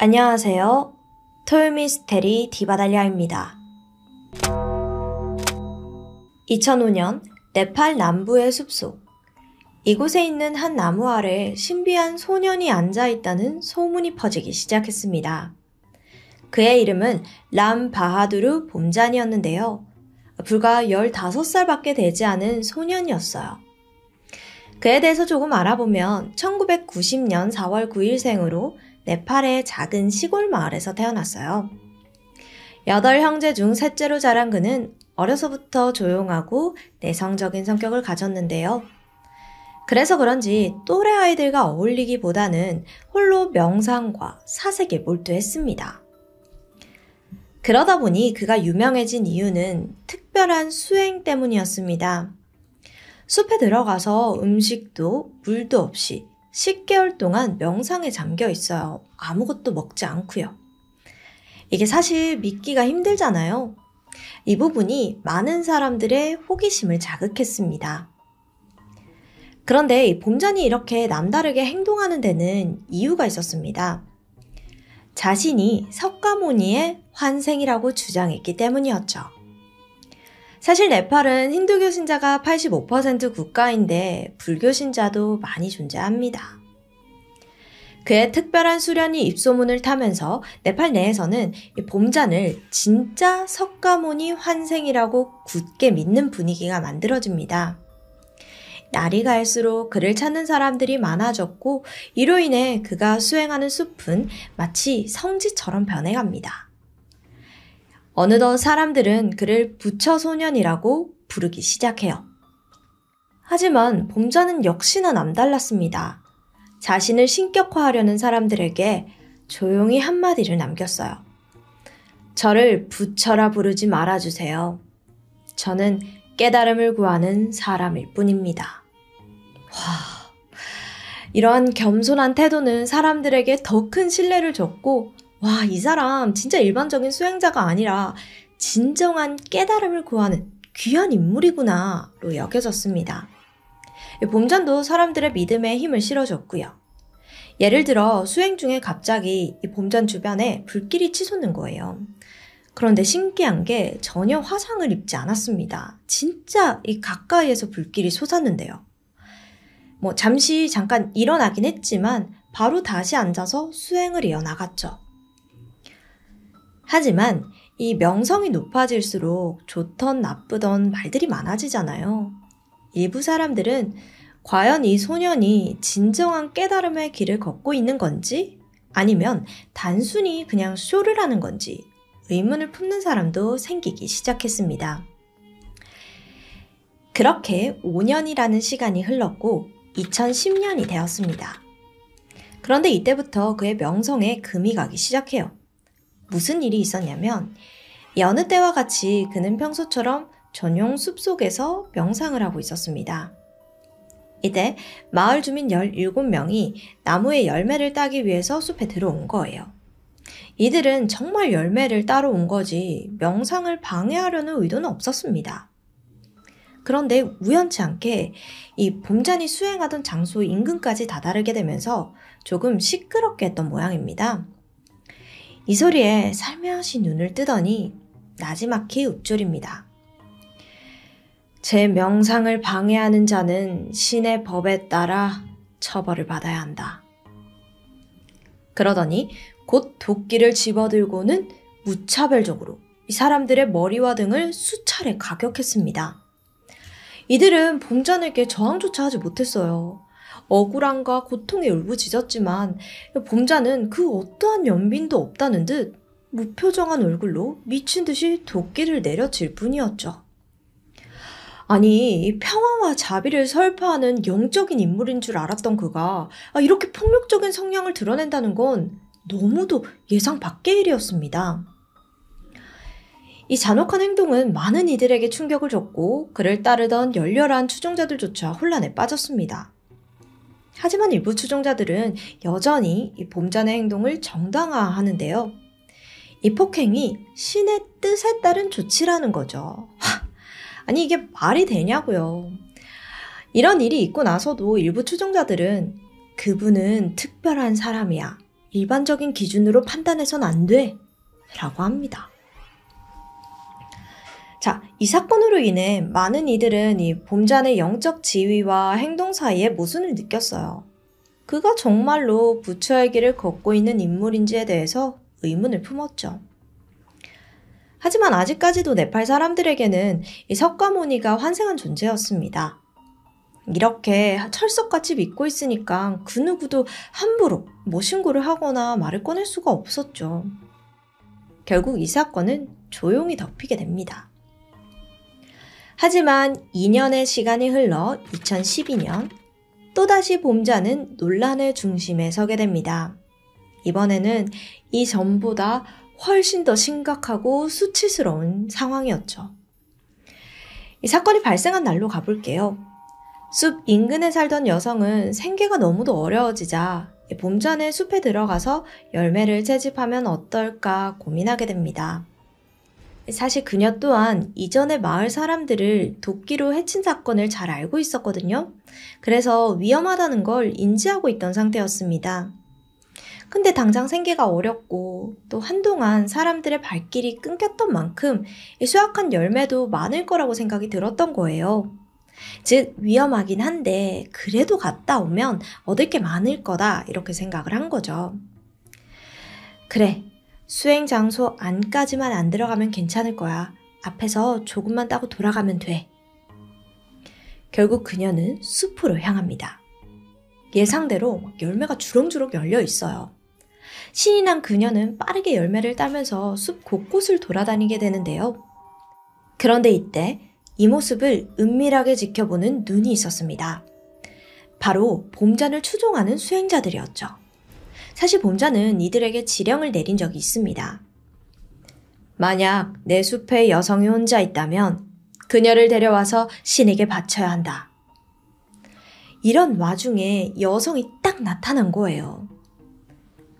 안녕하세요. 토요미스테리 디바달리아입니다. 2005년 네팔 남부의 숲속. 이곳에 있는 한 나무 아래 신비한 소년이 앉아있다는 소문이 퍼지기 시작했습니다. 그의 이름은 람 바하두르 봄잔이었는데요. 불과 15살밖에 되지 않은 소년이었어요. 그에 대해서 조금 알아보면 1990년 4월 9일생으로 네팔의 작은 시골 마을에서 태어났어요. 8형제 중 셋째로 자란 그는 어려서부터 조용하고 내성적인 성격을 가졌는데요. 그래서 그런지 또래 아이들과 어울리기보다는 홀로 명상과 사색에 몰두했습니다. 그러다 보니 그가 유명해진 이유는 특별한 수행 때문이었습니다. 숲에 들어가서 음식도 물도 없이 10개월 동안 명상에 잠겨 있어요. 아무것도 먹지 않고요. 이게 사실 믿기가 힘들잖아요. 이 부분이 많은 사람들의 호기심을 자극했습니다. 그런데 이 봄잔이 이렇게 남다르게 행동하는 데는 이유가 있었습니다. 자신이 석가모니의 환생이라고 주장했기 때문이었죠. 사실 네팔은 힌두교 신자가 85% 국가인데 불교 신자도 많이 존재합니다. 그의 특별한 수련이 입소문을 타면서 네팔 내에서는 이 봄잔을 진짜 석가모니 환생이라고 굳게 믿는 분위기가 만들어집니다. 날이 갈수록 그를 찾는 사람들이 많아졌고 이로 인해 그가 수행하는 숲은 마치 성지처럼 변해갑니다. 어느덧 사람들은 그를 부처소년이라고 부르기 시작해요. 하지만 봄잔은 역시나 남달랐습니다. 자신을 신격화하려는 사람들에게 조용히 한마디를 남겼어요. 저를 부처라 부르지 말아주세요. 저는 깨달음을 구하는 사람일 뿐입니다. 이러한 겸손한 태도는 사람들에게 더 큰 신뢰를 줬고 와, 이 사람 진짜 일반적인 수행자가 아니라 진정한 깨달음을 구하는 귀한 인물이구나로 여겨졌습니다. 봄잔도 사람들의 믿음에 힘을 실어줬고요. 예를 들어 수행 중에 갑자기 이 봄잔 주변에 불길이 치솟는 거예요. 그런데 신기한 게 전혀 화상을 입지 않았습니다. 진짜 이 가까이에서 불길이 솟았는데요. 잠깐 일어나긴 했지만 바로 다시 앉아서 수행을 이어나갔죠. 하지만 이 명성이 높아질수록 좋던 나쁘던 말들이 많아지잖아요. 일부 사람들은 과연 이 소년이 진정한 깨달음의 길을 걷고 있는 건지 아니면 단순히 그냥 쇼를 하는 건지 의문을 품는 사람도 생기기 시작했습니다. 그렇게 5년이라는 시간이 흘렀고 2010년이 되었습니다. 그런데 이때부터 그의 명성에 금이 가기 시작해요. 무슨 일이 있었냐면 여느 때와 같이 그는 평소처럼 전용 숲속에서 명상을 하고 있었습니다. 이때 마을 주민 17명이 나무의 열매를 따기 위해서 숲에 들어온 거예요. 이들은 정말 열매를 따러 온 거지 명상을 방해하려는 의도는 없었습니다. 그런데 우연치 않게 이 봄잔이 수행하던 장소 인근까지 다다르게 되면서 조금 시끄럽게 했던 모양입니다. 이 소리에 살며시 눈을 뜨더니 나지막히 읊조립니다. 제 명상을 방해하는 자는 신의 법에 따라 처벌을 받아야 한다. 그러더니 곧 도끼를 집어들고는 무차별적으로 이 사람들의 머리와 등을 수차례 가격했습니다. 이들은 봄잔에게 저항조차 하지 못했어요. 억울함과 고통에 울부짖었지만 봄잔은 그 어떠한 연민도 없다는 듯 무표정한 얼굴로 미친 듯이 도끼를 내려칠 뿐이었죠. 아니, 평화와 자비를 설파하는 영적인 인물인 줄 알았던 그가 이렇게 폭력적인 성향을 드러낸다는 건 너무도 예상 밖의 일이었습니다. 이 잔혹한 행동은 많은 이들에게 충격을 줬고 그를 따르던 열렬한 추종자들조차 혼란에 빠졌습니다. 하지만 일부 추종자들은 여전히 이 봄잔의 행동을 정당화하는데요. 이 폭행이 신의 뜻에 따른 조치라는 거죠. 아니 이게 말이 되냐고요. 이런 일이 있고 나서도 일부 추종자들은 그분은 특별한 사람이야. 일반적인 기준으로 판단해선 안 돼 라고 합니다. 자, 이 사건으로 인해 많은 이들은 이 봄잔의 영적 지위와 행동 사이에 모순을 느꼈어요. 그가 정말로 부처의 길을 걷고 있는 인물인지에 대해서 의문을 품었죠. 하지만 아직까지도 네팔 사람들에게는 이 석가모니가 환생한 존재였습니다. 이렇게 철석같이 믿고 있으니까 그 누구도 함부로 신고를 하거나 말을 꺼낼 수가 없었죠. 결국 이 사건은 조용히 덮이게 됩니다. 하지만 2년의 시간이 흘러 2012년 또다시 봄잔은 논란의 중심에 서게 됩니다. 이번에는 이전보다 훨씬 더 심각하고 수치스러운 상황이었죠. 이 사건이 발생한 날로 가볼게요. 숲 인근에 살던 여성은 생계가 너무도 어려워지자 봄잔의 숲에 들어가서 열매를 채집하면 어떨까 고민하게 됩니다. 사실 그녀 또한 이전에 마을 사람들을 도끼로 해친 사건을 잘 알고 있었거든요. 그래서 위험하다는 걸 인지하고 있던 상태였습니다. 근데 당장 생계가 어렵고 또 한동안 사람들의 발길이 끊겼던 만큼 수확한 열매도 많을 거라고 생각이 들었던 거예요. 즉 위험하긴 한데 그래도 갔다 오면 얻을 게 많을 거다 이렇게 생각을 한 거죠. 그래, 수행 장소 안까지만 안 들어가면 괜찮을 거야. 앞에서 조금만 따고 돌아가면 돼. 결국 그녀는 숲으로 향합니다. 예상대로 열매가 주렁주렁 열려 있어요. 신이 난 그녀는 빠르게 열매를 따면서 숲 곳곳을 돌아다니게 되는데요. 그런데 이때 이 모습을 은밀하게 지켜보는 눈이 있었습니다. 바로 봄잔을 추종하는 수행자들이었죠. 사실 봄잔은 이들에게 지령을 내린 적이 있습니다. 만약 내 숲에 여성이 혼자 있다면 그녀를 데려와서 신에게 바쳐야 한다. 이런 와중에 여성이 딱 나타난 거예요.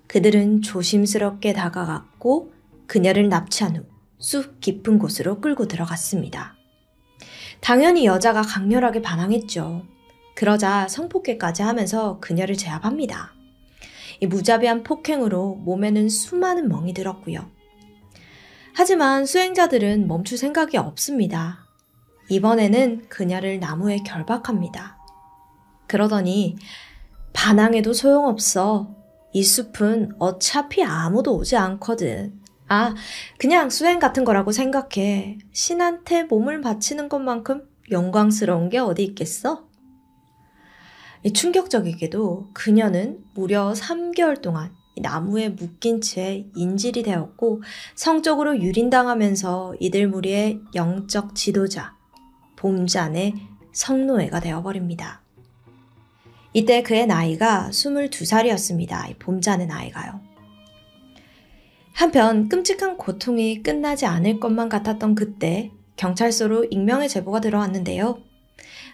그들은 조심스럽게 다가갔고 그녀를 납치한 후 숲 깊은 곳으로 끌고 들어갔습니다. 당연히 여자가 강렬하게 반항했죠. 그러자 성폭행까지 하면서 그녀를 제압합니다. 이 무자비한 폭행으로 몸에는 수많은 멍이 들었고요. 하지만 수행자들은 멈출 생각이 없습니다. 이번에는 그녀를 나무에 결박합니다. 그러더니 반항해도 소용없어. 이 숲은 어차피 아무도 오지 않거든. 그냥 수행 같은 거라고 생각해. 신한테 몸을 바치는 것만큼 영광스러운 게 어디 있겠어? 충격적이게도 그녀는 무려 3개월 동안 나무에 묶인 채 인질이 되었고 성적으로 유린당하면서 이들 무리의 영적 지도자, 봄잔의 성노예가 되어버립니다. 이때 그의 나이가 22살이었습니다. 봄잔의 나이가요. 한편 끔찍한 고통이 끝나지 않을 것만 같았던 그때 경찰서로 익명의 제보가 들어왔는데요.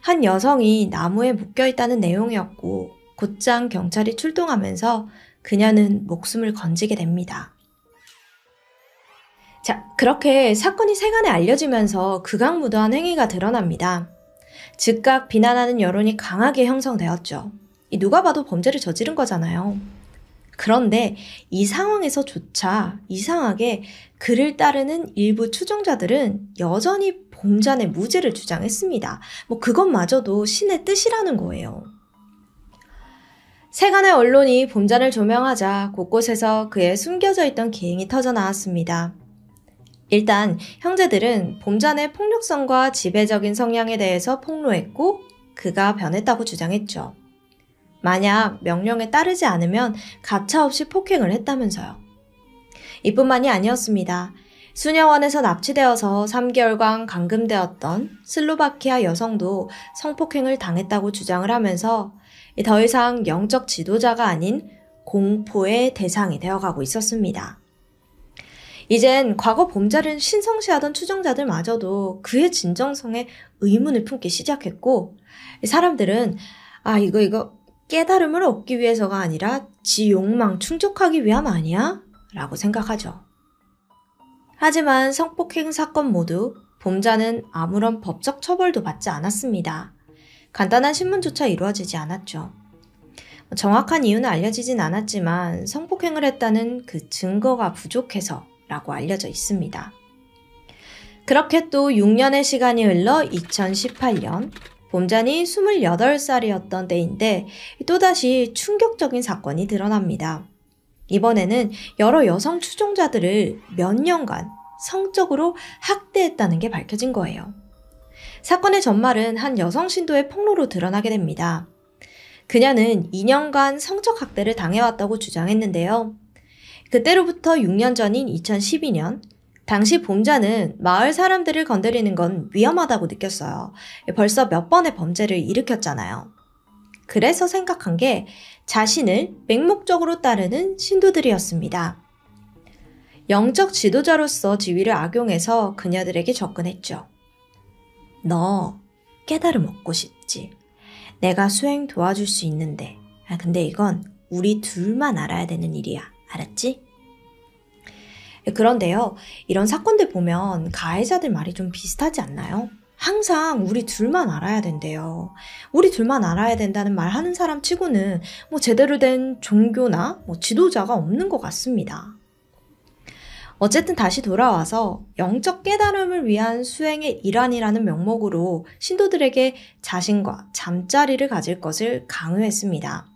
한 여성이 나무에 묶여있다는 내용이었고 곧장 경찰이 출동하면서 그녀는 목숨을 건지게 됩니다. 자, 그렇게 사건이 세간에 알려지면서 극악무도한 행위가 드러납니다. 즉각 비난하는 여론이 강하게 형성되었죠. 누가 봐도 범죄를 저지른 거잖아요. 그런데 이 상황에서조차 이상하게 그를 따르는 일부 추종자들은 여전히 봄잔의 무죄를 주장했습니다. 그것마저도 신의 뜻이라는 거예요. 세간의 언론이 봄잔을 조명하자 곳곳에서 그의 숨겨져 있던 기행이 터져 나왔습니다. 일단 형제들은 봄잔의 폭력성과 지배적인 성향에 대해서 폭로했고 그가 변했다고 주장했죠. 만약 명령에 따르지 않으면 가차없이 폭행을 했다면서요. 이뿐만이 아니었습니다. 수녀원에서 납치되어서 3개월간 감금되었던 슬로바키아 여성도 성폭행을 당했다고 주장을 하면서 더 이상 영적 지도자가 아닌 공포의 대상이 되어가고 있었습니다. 이젠 과거 봄잔을 신성시하던 추종자들마저도 그의 진정성에 의문을 품기 시작했고 사람들은 이거 깨달음을 얻기 위해서가 아니라 지 욕망 충족하기 위함 아니야? 라고 생각하죠. 하지만 성폭행 사건 모두 봄잔은 아무런 법적 처벌도 받지 않았습니다. 간단한 신문조차 이루어지지 않았죠. 정확한 이유는 알려지진 않았지만 성폭행을 했다는 그 증거가 부족해서라고 알려져 있습니다. 그렇게 또 6년의 시간이 흘러 2018년 봄잔이 28살이었던 때인데 또다시 충격적인 사건이 드러납니다. 이번에는 여러 여성 추종자들을 몇 년간 성적으로 학대했다는 게 밝혀진 거예요. 사건의 전말은 한 여성 신도의 폭로로 드러나게 됩니다. 그녀는 2년간 성적 학대를 당해왔다고 주장했는데요. 그때로부터 6년 전인 2012년, 당시 봄자는 마을 사람들을 건드리는 건 위험하다고 느꼈어요. 벌써 몇 번의 범죄를 일으켰잖아요. 그래서 생각한 게 자신을 맹목적으로 따르는 신도들이었습니다. 영적 지도자로서 지위를 악용해서 그녀들에게 접근했죠. 너 깨달음 얻고 싶지? 내가 수행 도와줄 수 있는데, 근데 이건 우리 둘만 알아야 되는 일이야. 알았지? 그런데요, 이런 사건들 보면 가해자들 말이 좀 비슷하지 않나요? 항상 우리 둘만 알아야 된대요. 우리 둘만 알아야 된다는 말 하는 사람 치고는 제대로 된 종교나 지도자가 없는 것 같습니다. 어쨌든 다시 돌아와서 영적 깨달음을 위한 수행의 일환이라는 명목으로 신도들에게 자신과 잠자리를 가질 것을 강요했습니다.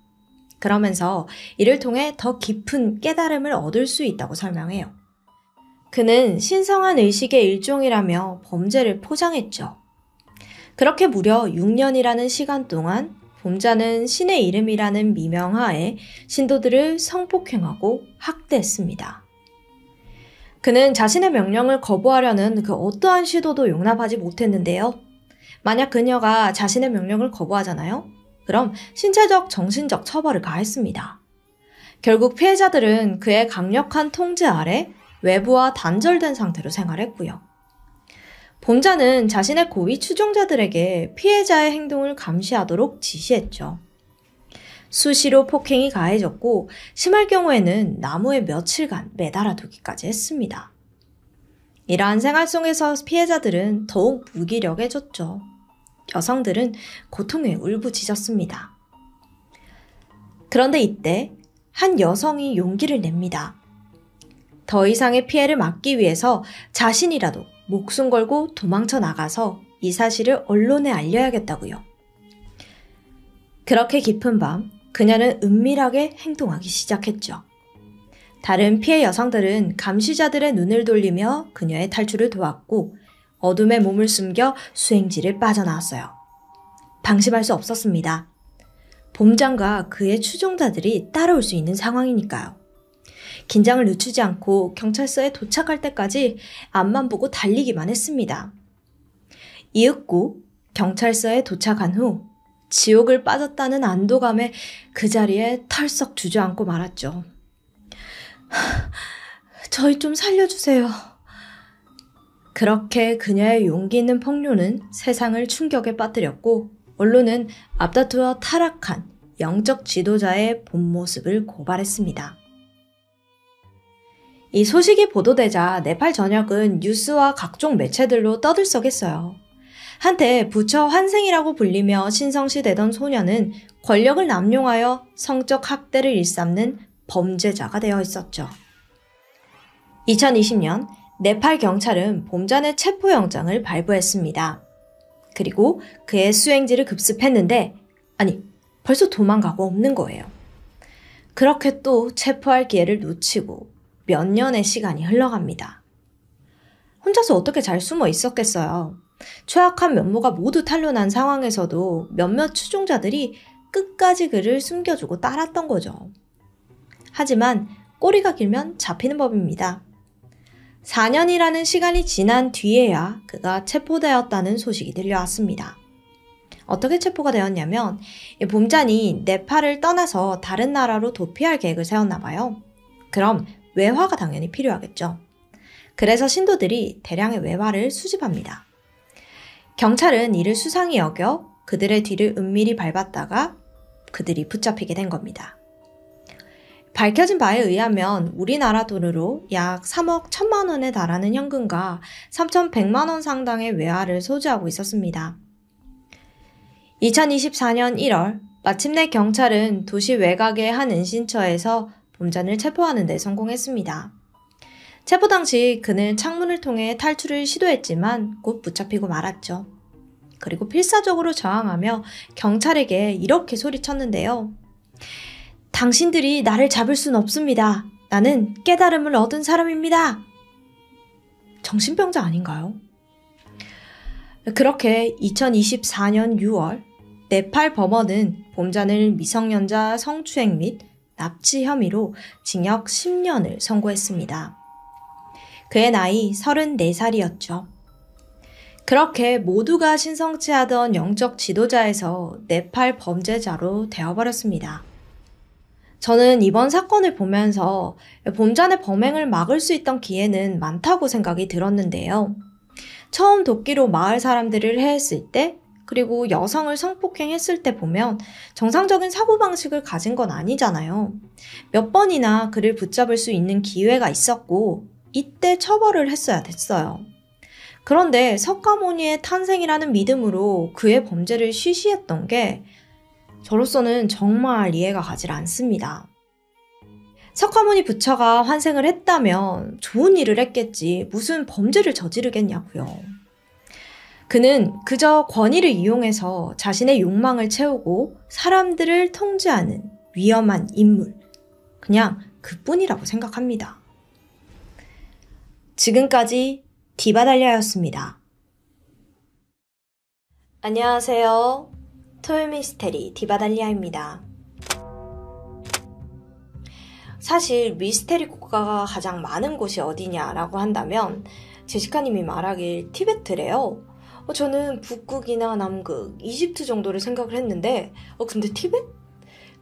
그러면서 이를 통해 더 깊은 깨달음을 얻을 수 있다고 설명해요. 그는 신성한 의식의 일종이라며 범죄를 포장했죠. 그렇게 무려 6년이라는 시간 동안 봄자는 신의 이름이라는 미명하에 신도들을 성폭행하고 학대했습니다. 그는 자신의 명령을 거부하려는 그 어떠한 시도도 용납하지 못했는데요. 만약 그녀가 자신의 명령을 거부하잖아요? 그럼 신체적, 정신적 처벌을 가했습니다. 결국 피해자들은 그의 강력한 통제 아래 외부와 단절된 상태로 생활했고요. 봄자는 자신의 고위 추종자들에게 피해자의 행동을 감시하도록 지시했죠. 수시로 폭행이 가해졌고 심할 경우에는 나무에 며칠간 매달아 두기까지 했습니다. 이러한 생활 속에서 피해자들은 더욱 무기력해졌죠. 여성들은 고통에 울부짖었습니다. 그런데 이때 한 여성이 용기를 냅니다. 더 이상의 피해를 막기 위해서 자신이라도 목숨 걸고 도망쳐 나가서 이 사실을 언론에 알려야겠다고요. 그렇게 깊은 밤 그녀는 은밀하게 행동하기 시작했죠. 다른 피해 여성들은 감시자들의 눈을 돌리며 그녀의 탈출을 도왔고 어둠에 몸을 숨겨 수행지를 빠져나왔어요. 방심할 수 없었습니다. 봄장과 그의 추종자들이 따라올 수 있는 상황이니까요. 긴장을 늦추지 않고 경찰서에 도착할 때까지 앞만 보고 달리기만 했습니다. 이윽고 경찰서에 도착한 후 지옥을 빠졌다는 안도감에 그 자리에 털썩 주저앉고 말았죠. 저희 좀 살려주세요. 그렇게 그녀의 용기 있는 폭로는 세상을 충격에 빠뜨렸고 언론은 앞다투어 타락한 영적 지도자의 본 모습을 고발했습니다. 이 소식이 보도되자 네팔 전역은 뉴스와 각종 매체들로 떠들썩했어요. 한때 부처 환생이라고 불리며 신성시되던 소녀는 권력을 남용하여 성적 학대를 일삼는 범죄자가 되어 있었죠. 2020년 네팔 경찰은 봄잔의 체포영장을 발부했습니다. 그리고 그의 수행지를 급습했는데 벌써 도망가고 없는 거예요. 그렇게 또 체포할 기회를 놓치고 몇 년의 시간이 흘러갑니다. 혼자서 어떻게 잘 숨어 있었겠어요. 최악한 면모가 모두 탄로난 상황에서도 몇몇 추종자들이 끝까지 그를 숨겨주고 따랐던 거죠. 하지만 꼬리가 길면 잡히는 법입니다. 4년이라는 시간이 지난 뒤에야 그가 체포되었다는 소식이 들려왔습니다. 어떻게 체포가 되었냐면 봄잔이 네팔을 떠나서 다른 나라로 도피할 계획을 세웠나 봐요. 그럼 외화가 당연히 필요하겠죠. 그래서 신도들이 대량의 외화를 수집합니다. 경찰은 이를 수상히 여겨 그들의 뒤를 은밀히 밟았다가 그들이 붙잡히게 된 겁니다. 밝혀진 바에 의하면 우리나라 돈으로 약 3억 1천만 원에 달하는 현금과 3,100만 원 상당의 외화를 소지하고 있었습니다. 2024년 1월 마침내 경찰은 도시 외곽의 한 은신처에서 봄잔을 체포하는 데 성공했습니다. 체포 당시 그는 창문을 통해 탈출을 시도했지만 곧 붙잡히고 말았죠. 그리고 필사적으로 저항하며 경찰에게 이렇게 소리쳤는데요. 당신들이 나를 잡을 순 없습니다. 나는 깨달음을 얻은 사람입니다. 정신병자 아닌가요? 그렇게 2024년 6월 네팔 법원은 봄잔을 미성년자 성추행 및 납치 혐의로 징역 10년을 선고했습니다. 그의 나이 34살이었죠. 그렇게 모두가 신성치하던 영적 지도자에서 네팔 범죄자로 되어버렸습니다. 저는 이번 사건을 보면서 봄잔의 범행을 막을 수 있던 기회는 많다고 생각이 들었는데요. 처음 도끼로 마을 사람들을 해했을 때, 그리고 여성을 성폭행했을 때 보면 정상적인 사고방식을 가진 건 아니잖아요. 몇 번이나 그를 붙잡을 수 있는 기회가 있었고 이때 처벌을 했어야 됐어요. 그런데 석가모니의 탄생이라는 믿음으로 그의 범죄를 쉬쉬했던 게 저로서는 정말 이해가 가질 않습니다. 석가모니 부처가 환생을 했다면 좋은 일을 했겠지 무슨 범죄를 저지르겠냐고요. 그는 그저 권위를 이용해서 자신의 욕망을 채우고 사람들을 통제하는 위험한 인물, 그냥 그뿐이라고 생각합니다. 지금까지 디바달리아였습니다. 안녕하세요. 토요일 미스테리 디바달리아입니다. 사실 미스테리 국가가 가장 많은 곳이 어디냐라고 한다면 제시카님이 말하길 티베트래요. 저는 북극이나 남극, 이집트 정도를 생각을 했는데 근데 티베트?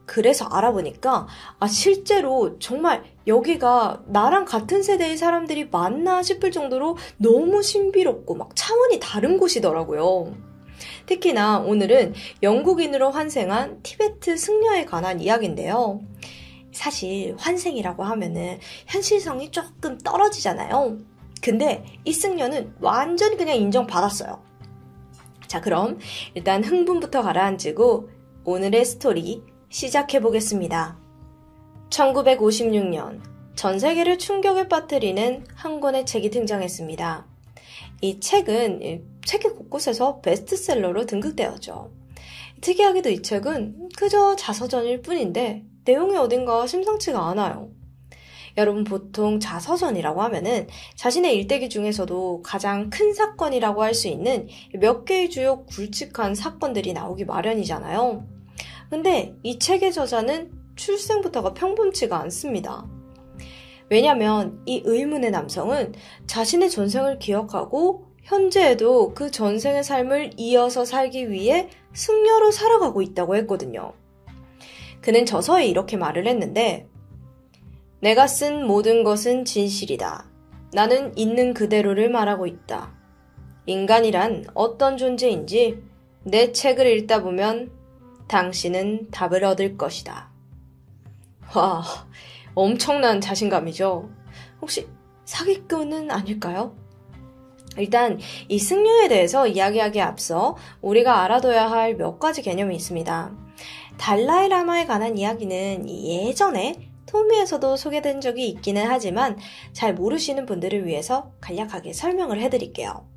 그래서 알아보니까 실제로 정말 여기가 나랑 같은 세대의 사람들이 맞나 싶을 정도로 너무 신비롭고 막 차원이 다른 곳이더라고요. 특히나 오늘은 영국인으로 환생한 티베트 승려에 관한 이야기인데요. 사실 환생이라고 하면은 현실성이 조금 떨어지잖아요. 근데 이 승려는 완전히 그냥 인정받았어요. 자, 그럼 일단 흥분부터 가라앉히고 오늘의 스토리 시작해보겠습니다. 1956년 전 세계를 충격에 빠뜨리는 한 권의 책이 등장했습니다. 이 책은 세계 곳곳에서 베스트셀러로 등극되었죠. 특이하게도 이 책은 그저 자서전일 뿐인데 내용이 어딘가 심상치가 않아요. 여러분 보통 자서전이라고 하면은 자신의 일대기 중에서도 가장 큰 사건이라고 할 수 있는 몇 개의 주요 굵직한 사건들이 나오기 마련이잖아요. 근데 이 책의 저자는 출생부터가 평범치가 않습니다. 왜냐면 이 의문의 남성은 자신의 전생을 기억하고 현재에도 그 전생의 삶을 이어서 살기 위해 승려로 살아가고 있다고 했거든요. 그는 저서에 이렇게 말을 했는데 내가 쓴 모든 것은 진실이다. 나는 있는 그대로를 말하고 있다. 인간이란 어떤 존재인지 내 책을 읽다 보면 당신은 답을 얻을 것이다. 와, 엄청난 자신감이죠. 혹시 사기꾼은 아닐까요? 일단 이 승려에 대해서 이야기하기에 앞서 우리가 알아둬야 할 몇 가지 개념이 있습니다. 달라이 라마에 관한 이야기는 예전에 토미에서도 소개된 적이 있기는 하지만 잘 모르시는 분들을 위해서 간략하게 설명을 해드릴게요.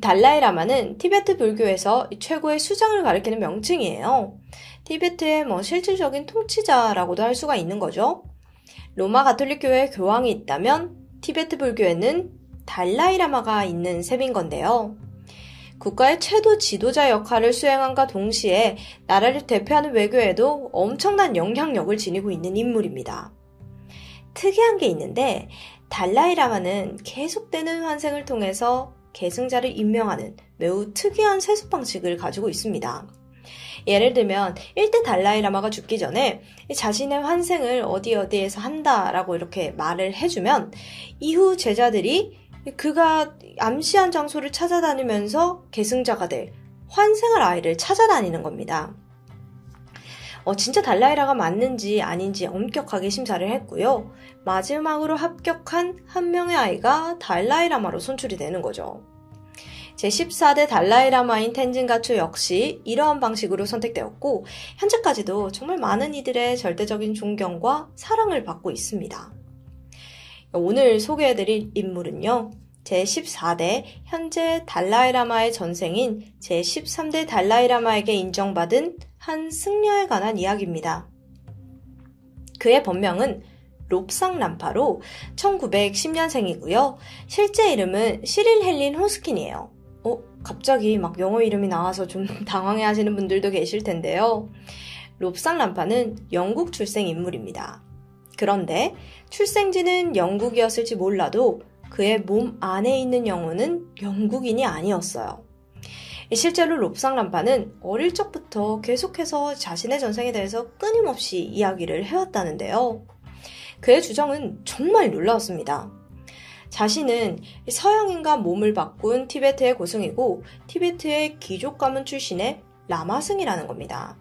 달라이 라마는 티베트 불교에서 최고의 수장을 가리키는 명칭이에요. 티베트의 실질적인 통치자라고도 할 수가 있는 거죠. 로마 가톨릭교회 교황이 있다면 티베트 불교에는 달라이 라마가 있는 셈인 건데요. 국가의 최고 지도자 역할을 수행함과 동시에 나라를 대표하는 외교에도 엄청난 영향력을 지니고 있는 인물입니다. 특이한 게 있는데 달라이 라마는 계속되는 환생을 통해서 계승자를 임명하는 매우 특이한 세습 방식을 가지고 있습니다. 예를 들면 1대 달라이 라마가 죽기 전에 자신의 환생을 어디에서 한다라고 이렇게 말을 해주면 이후 제자들이 그가 암시한 장소를 찾아다니면서 계승자가 될 환생할 아이를 찾아다니는 겁니다. 진짜 달라이라가 맞는지 아닌지 엄격하게 심사를 했고요. 마지막으로 합격한 한 명의 아이가 달라이라마로 선출이 되는 거죠. 제14대 달라이라마인 텐진가초 역시 이러한 방식으로 선택되었고 현재까지도 정말 많은 이들의 절대적인 존경과 사랑을 받고 있습니다. 오늘 소개해드릴 인물은요. 제14대 현재 달라이라마의 전생인 제13대 달라이라마에게 인정받은 한 승려에 관한 이야기입니다. 그의 본명은 롭상람파로 1910년생이고요. 실제 이름은 시릴 헬린 호스킨이에요. 갑자기 막 영어 이름이 나와서 좀 당황해 하시는 분들도 계실 텐데요. 롭상람파는 영국 출생 인물입니다. 그런데 출생지는 영국이었을지 몰라도 그의 몸 안에 있는 영혼은 영국인이 아니었어요. 실제로 롭상람파는 어릴 적부터 계속해서 자신의 전생에 대해서 끊임없이 이야기를 해왔다는데요. 그의 주장은 정말 놀라웠습니다. 자신은 서양인과 몸을 바꾼 티베트의 고승이고 티베트의 귀족 가문 출신의 라마승이라는 겁니다.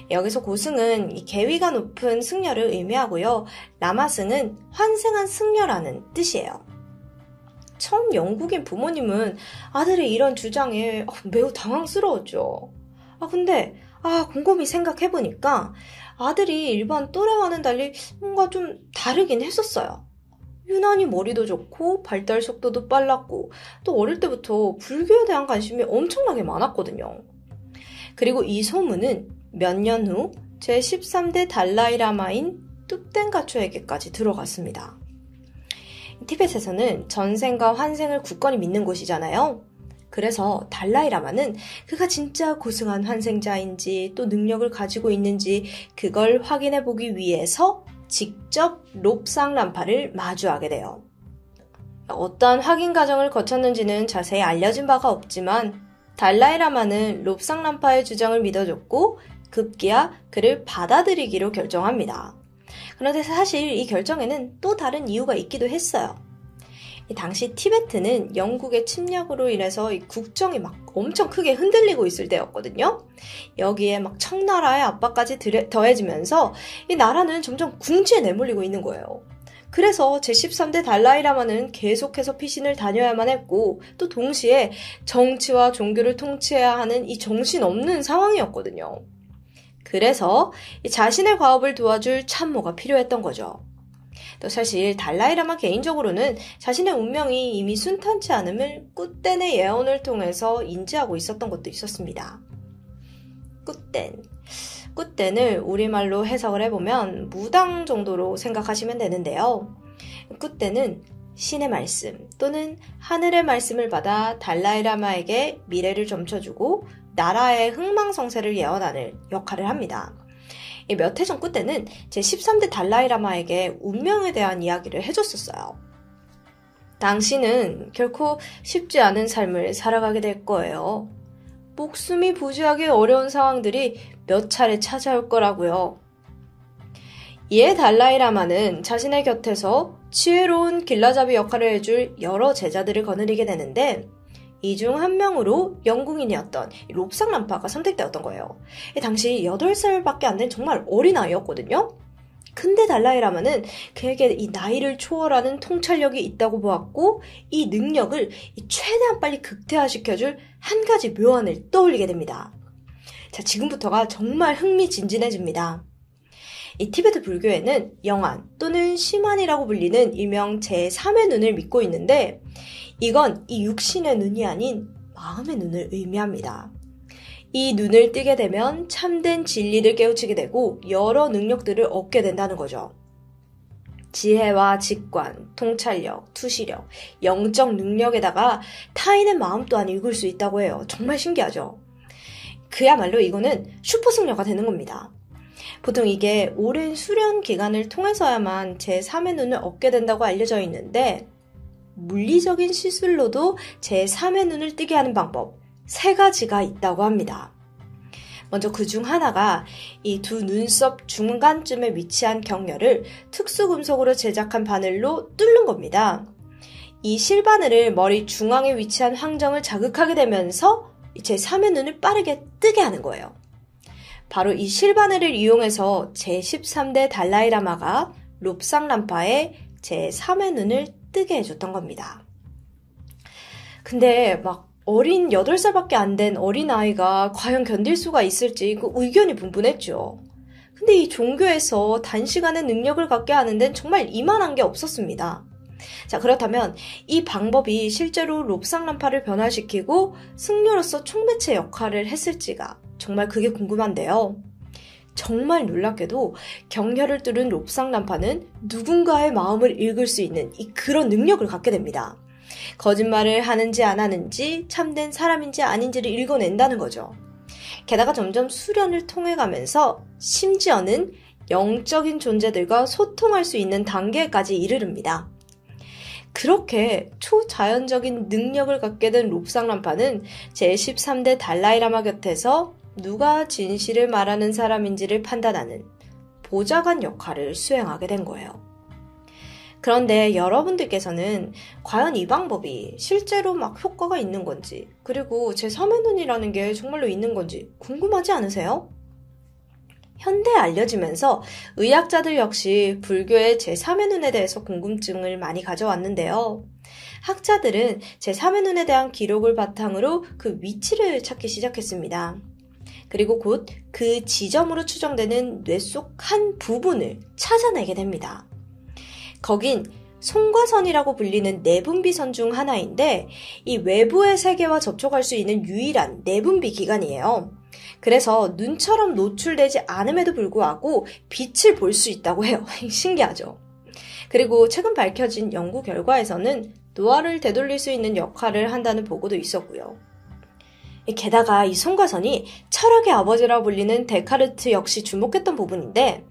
여기서 고승은 계위가 높은 승려를 의미하고요. 라마승은 환생한 승려라는 뜻이에요. 처음 영국인 부모님은 아들의 이런 주장에 매우 당황스러웠죠. 근데 곰곰이 생각해보니까 아들이 일반 또래와는 달리 뭔가 좀 다르긴 했었어요. 유난히 머리도 좋고 발달 속도도 빨랐고 또 어릴 때부터 불교에 대한 관심이 엄청나게 많았거든요. 그리고 이 소문은 몇 년 후 제13대 달라이라마인 뚝텐가초에게까지 들어갔습니다. 티벳에서는 전생과 환생을 굳건히 믿는 곳이잖아요. 그래서 달라이라마는 그가 진짜 고승한 환생자인지 또 능력을 가지고 있는지 그걸 확인해 보기 위해서 직접 롭상람파를 마주하게 돼요. 어떠한 확인 과정을 거쳤는지는 자세히 알려진 바가 없지만 달라이라마는 롭상람파의 주장을 믿어줬고 급기야 그를 받아들이기로 결정합니다. 그런데 사실 이 결정에는 또 다른 이유가 있기도 했어요. 당시 티베트는 영국의 침략으로 인해서 이 국정이 막 엄청 크게 흔들리고 있을 때였거든요. 여기에 막 청나라의 압박까지 더해지면서 이 나라는 점점 궁지에 내몰리고 있는 거예요. 그래서 제13대 달라이라마는 계속해서 피신을 다녀야만 했고 또 동시에 정치와 종교를 통치해야 하는 이 정신없는 상황이었거든요. 그래서 자신의 과업을 도와줄 참모가 필요했던 거죠. 또 사실 달라이라마 개인적으로는 자신의 운명이 이미 순탄치 않음을 굿덴의 예언을 통해서 인지하고 있었던 것도 있었습니다. 굿덴을 우리말로 해석을 해보면 무당 정도로 생각하시면 되는데요. 굿덴은 신의 말씀 또는 하늘의 말씀을 받아 달라이라마에게 미래를 점쳐주고 나라의 흥망성쇠를 예언하는 역할을 합니다. 몇 해 전 굿덴은 제13대 달라이라마에게 운명에 대한 이야기를 해줬었어요. 당신은 결코 쉽지 않은 삶을 살아가게 될 거예요. 목숨이 부지하기 어려운 상황들이 몇 차례 찾아올 거라고요. 이에 달라이라마는 자신의 곁에서 지혜로운 길라잡이 역할을 해줄 여러 제자들을 거느리게 되는데 이 중 한 명으로 영국인이었던 롭상람파가 선택되었던 거예요. 당시 8살밖에 안 된 정말 어린 아이였거든요. 근데 달라이라마는 그에게 이 나이를 초월하는 통찰력이 있다고 보았고 이 능력을 최대한 빨리 극대화시켜줄 한 가지 묘안을 떠올리게 됩니다. 자, 지금부터가 정말 흥미진진해집니다. 이 티베트 불교에는 영안 또는 시만이라고 불리는 일명 제3의 눈을 믿고 있는데 이건 이 육신의 눈이 아닌 마음의 눈을 의미합니다. 이 눈을 뜨게 되면 참된 진리를 깨우치게 되고 여러 능력들을 얻게 된다는 거죠. 지혜와 직관, 통찰력, 투시력, 영적 능력에다가 타인의 마음 또한 읽을 수 있다고 해요. 정말 신기하죠? 그야말로 이거는 슈퍼승려가 되는 겁니다. 보통 이게 오랜 수련 기간을 통해서야만 제3의 눈을 얻게 된다고 알려져 있는데 물리적인 시술로도 제3의 눈을 뜨게 하는 방법 3가지가 있다고 합니다. 먼저 그 중 하나가 이 두 눈썹 중간쯤에 위치한 경혈을 특수금속으로 제작한 바늘로 뚫는 겁니다. 이 실바늘을 머리 중앙에 위치한 황정을 자극하게 되면서 제3의 눈을 빠르게 뜨게 하는 거예요. 바로 이 실바늘을 이용해서 제13대 달라이라마가 롭상람파의 제3의 눈을 뜨게 해줬던 겁니다. 근데 막 어린 8살밖에 안 된 어린아이가 과연 견딜 수가 있을지 그 의견이 분분했죠. 근데 이 종교에서 단시간에 능력을 갖게 하는 데는 정말 이만한 게 없었습니다. 자, 그렇다면 이 방법이 실제로 롭상란파를 변화시키고 승려로서 총매체 역할을 했을지가 정말 그게 궁금한데요. 정말 놀랍게도 경혈을 뚫은 롭상란파는 누군가의 마음을 읽을 수 있는 그런 능력을 갖게 됩니다. 거짓말을 하는지 안 하는지 참된 사람인지 아닌지를 읽어낸다는 거죠. 게다가 점점 수련을 통해 가면서 심지어는 영적인 존재들과 소통할 수 있는 단계까지 이르릅니다. 그렇게 초자연적인 능력을 갖게 된 롭상란파는 제13대 달라이라마 곁에서 누가 진실을 말하는 사람인지를 판단하는 보좌관 역할을 수행하게 된 거예요. 그런데 여러분들께서는 과연 이 방법이 실제로 막 효과가 있는 건지, 그리고 제3의 눈이라는 게 정말로 있는 건지 궁금하지 않으세요? 현대에 알려지면서 의학자들 역시 불교의 제3의 눈에 대해서 궁금증을 많이 가져왔는데요. 학자들은 제3의 눈에 대한 기록을 바탕으로 그 위치를 찾기 시작했습니다. 그리고 곧 그 지점으로 추정되는 뇌 속 한 부분을 찾아내게 됩니다. 거긴 송과선이라고 불리는 내분비선 중 하나인데 이 외부의 세계와 접촉할 수 있는 유일한 내분비 기관이에요. 그래서 눈처럼 노출되지 않음에도 불구하고 빛을 볼 수 있다고 해요. 신기하죠? 그리고 최근 밝혀진 연구 결과에서는 노화를 되돌릴 수 있는 역할을 한다는 보고도 있었고요. 게다가 이 송과선이 철학의 아버지라 불리는 데카르트 역시 주목했던 부분인데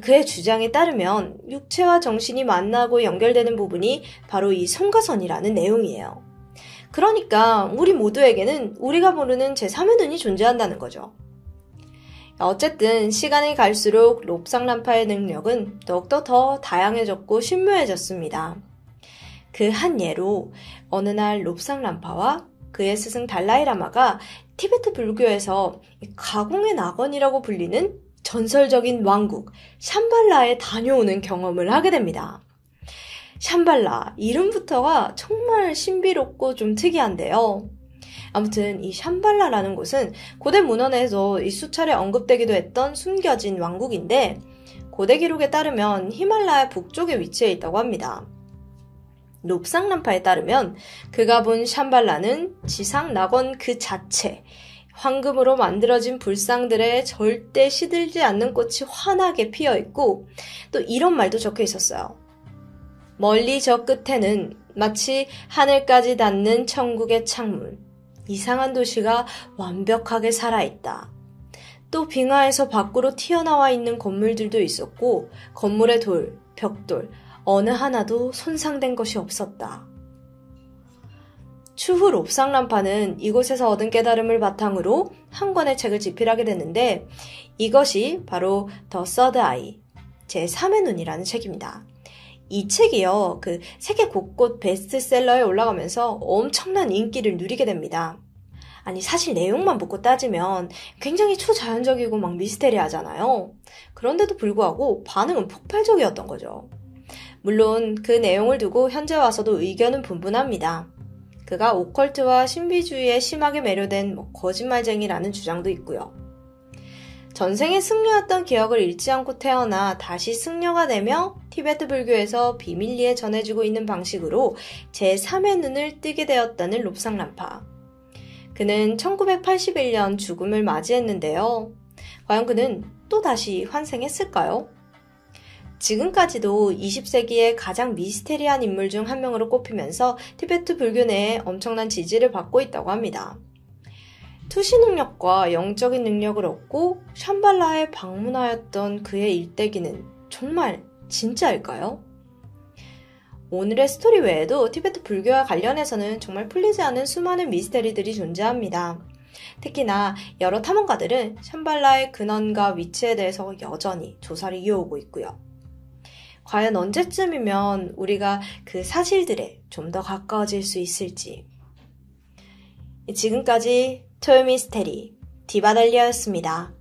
그의 주장에 따르면 육체와 정신이 만나고 연결되는 부분이 바로 이 송과선이라는 내용이에요. 그러니까 우리 모두에게는 우리가 모르는 제3의 눈이 존재한다는 거죠. 어쨌든 시간이 갈수록 롭상란파의 능력은 더욱더 더 다양해졌고 신묘해졌습니다. 그 한 예로 어느 날 롭상란파와 그의 스승 달라이라마가 티베트 불교에서 가공의 낙원이라고 불리는 전설적인 왕국 샴발라에 다녀오는 경험을 하게 됩니다. 샴발라, 이름부터가 정말 신비롭고 좀 특이한데요. 아무튼 이 샴발라라는 곳은 고대 문헌에서 수차례 언급되기도 했던 숨겨진 왕국인데 고대 기록에 따르면 히말라야 북쪽에 위치해 있다고 합니다. 롭상란파에 따르면 그가 본 샴발라는 지상 낙원 그 자체, 황금으로 만들어진 불상들에 절대 시들지 않는 꽃이 환하게 피어있고 또 이런 말도 적혀 있었어요. 멀리 저 끝에는 마치 하늘까지 닿는 천국의 창문, 이상한 도시가 완벽하게 살아있다. 또 빙하에서 밖으로 튀어나와 있는 건물들도 있었고 건물의 돌, 벽돌, 어느 하나도 손상된 것이 없었다. 추후 롭상란파는 이곳에서 얻은 깨달음을 바탕으로 한 권의 책을 집필하게 됐는데 이것이 바로 더 서드 아이, 제3의 눈이라는 책입니다. 이 책이요, 그 세계 곳곳 베스트셀러에 올라가면서 엄청난 인기를 누리게 됩니다. 아니 사실 내용만 보고 따지면 굉장히 초자연적이고 막 미스테리하잖아요. 그런데도 불구하고 반응은 폭발적이었던 거죠. 물론 그 내용을 두고 현재 와서도 의견은 분분합니다. 그가 오컬트와 신비주의에 심하게 매료된 거짓말쟁이라는 주장도 있고요. 전생에 승려였던 기억을 잃지 않고 태어나 다시 승려가 되며 티베트 불교에서 비밀리에 전해주고 있는 방식으로 제3의 눈을 뜨게 되었다는 롭상란파. 그는 1981년 죽음을 맞이했는데요. 과연 그는 또다시 환생했을까요? 지금까지도 20세기의 가장 미스테리한 인물 중 한 명으로 꼽히면서 티베트 불교 내에 엄청난 지지를 받고 있다고 합니다. 투시 능력과 영적인 능력을 얻고 샴발라에 방문하였던 그의 일대기는 정말 진짜일까요? 오늘의 스토리 외에도 티베트 불교와 관련해서는 정말 풀리지 않은 수많은 미스테리들이 존재합니다. 특히나 여러 탐험가들은 샴발라의 근원과 위치에 대해서 여전히 조사를 이어오고 있고요. 과연 언제쯤이면 우리가 그 사실들에 좀 더 가까워질 수 있을지. 지금까지 토요미스테리 디바달리아였습니다.